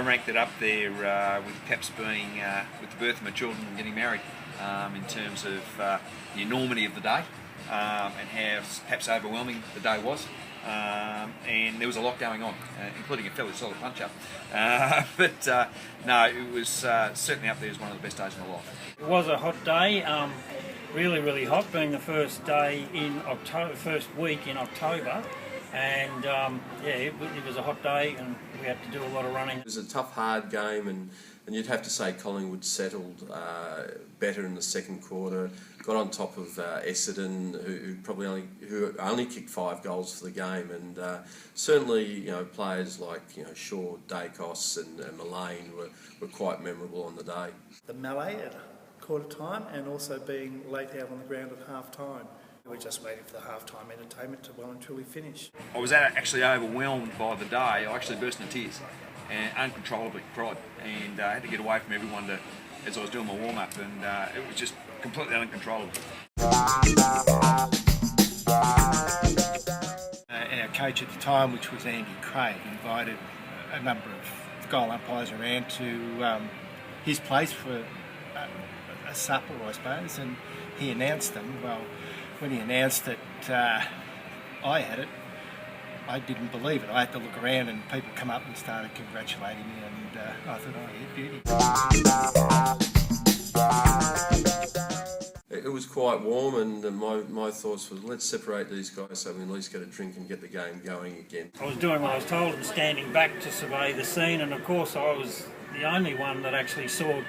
ranked it up there with perhaps being with the birth of my children and getting married in terms of the enormity of the day and how perhaps overwhelming the day was. And there was a lot going on, including a fairly solid punch-up. But no, it was certainly up there as one of the best days of my life. It was a hot day, really, really hot, being the first day in October, first week in October. And yeah, it was a hot day and we had to do a lot of running. It was a tough, hard game, and you'd have to say Collingwood settled better in the second quarter. Got on top of Essendon, who only kicked 5 goals for the game, and certainly players like Shaw, Dacos, and Mullane were quite memorable on the day. The melee at quarter time, and also being late out on the ground at half time. We were just waiting for the half-time entertainment to well and truly finish. I was actually overwhelmed by the day. I actually burst into tears and uncontrollably cried, and I had to get away from everyone as I was doing my warm-up, and it was just completely uncontrollable. Our coach at the time, which was Andy Craig, invited a number of goal umpires around to his place for a supper, I suppose, and he announced them. Well, when he announced that I had it, I didn't believe it. I had to look around and people come up and started congratulating me, and I thought, oh yeah, beauty. It was quite warm, and my thoughts was, let's separate these guys so we can at least get a drink and get the game going again. I was doing what I was told and standing back to survey the scene, and of course I was the only one that actually saw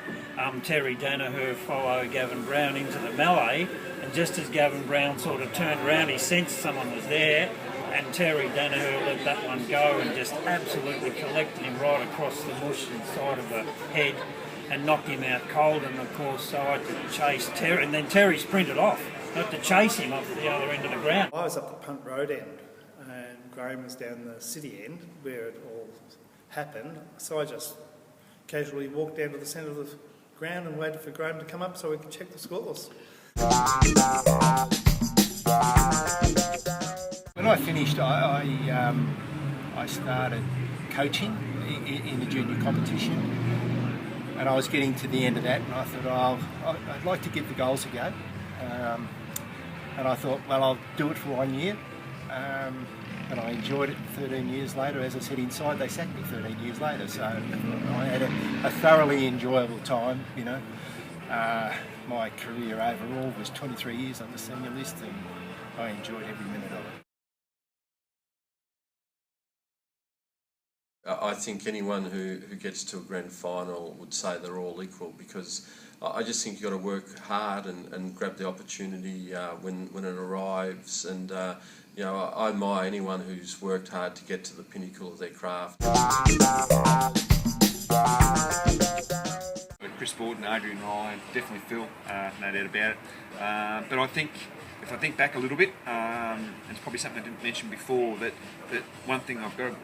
Terry Danaher follow Gavin Brown into the melee, and just as Gavin Brown sort of turned around, he sensed someone was there, and Terry Danaher let that one go and just absolutely collected him right across the mush inside of the head and knocked him out cold. And of course, so I had to chase Terry, and then Terry sprinted off. I had to chase him up to the other end of the ground. I was up the Punt Road end, and Graham was down the city end where it all happened, so I just casually walked down to the centre of the ground and waited for Graham to come up so we could check the scores. When I finished, I started coaching in the junior competition, and I was getting to the end of that, and I thought, I'd like to give the goals a go. And I thought, well, I'll do it for 1 year. And I enjoyed it 13 years later. As I said, inside they sacked me 13 years later, so I had a thoroughly enjoyable time. My career overall was 23 years on the senior list, and I enjoyed every minute of it. I think anyone who gets to a grand final would say they're all equal, because I just think you've got to work hard and grab the opportunity when it arrives, and I admire anyone who's worked hard to get to the pinnacle of their craft. Chris Borden, Adrian Ryan, definitely Phil, no doubt about it. But I think, if I think back a little bit, it's probably something I didn't mention before, that one person I've got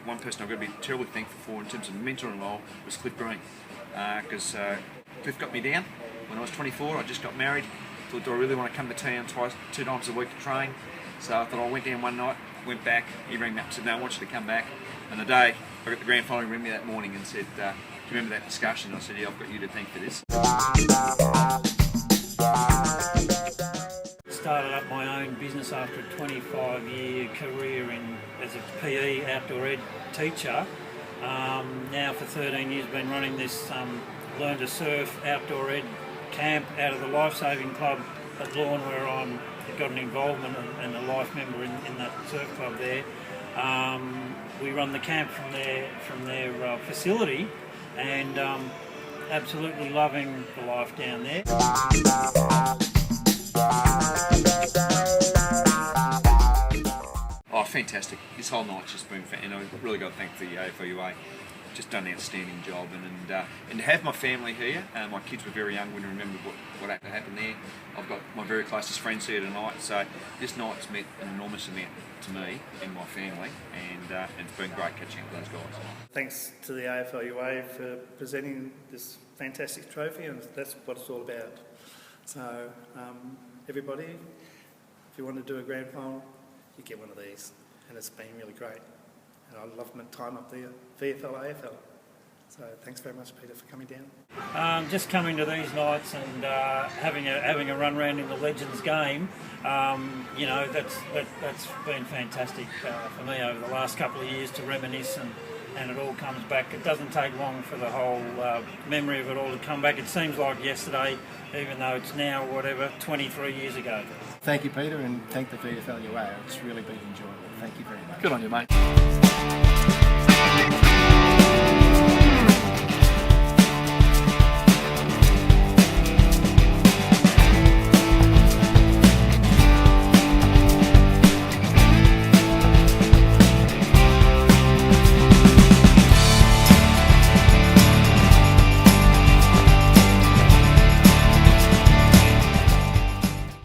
to be terribly thankful for in terms of mentoring role was Cliff Green, because Cliff got me down when I was 24. I just got married. Thought, do I really want to come to town 2 times a week to train? So I thought I went down one night, went back. He rang me up and said, no, I want you to come back. And the day I got the grand final, he rang me that morning and said, do you remember that discussion? I said, yeah, I've got you to thank for this. Started up my own business after a 25-year career as a PE outdoor ed teacher. Now for 13 years been running this Learn to Surf outdoor ed camp out of the Lifesaving Club at Lawn, where I'm got an involvement and a life member in that surf club there. We run the camp from their facility, and absolutely loving the life down there. Oh, fantastic. This whole night's just been and I've really got to thank the AFLUA. Just done an outstanding job, and to have my family here. My kids were very young when I remembered what happened there. I've got my very closest friends here tonight, so this night's meant an enormous amount to me and my family, and it's been great catching up with those guys. Thanks to the AFLUA for presenting this fantastic trophy, and that's what it's all about. So everybody, if you want to do a grand final, you get one of these, and it's been really great. And I love my time up there, VFL, AFL. So thanks very much, Peter, for coming down. Just coming to these nights and having a run round in the Legends game, you know, that's been fantastic for me over the last couple of years to reminisce, and it all comes back. It doesn't take long for the whole memory of it all to come back. It seems like yesterday, even though it's now, 23 years ago. Thank you, Peter, and thank the VFLUA. It's really been enjoyable. Thank you very much. Good on you, mate.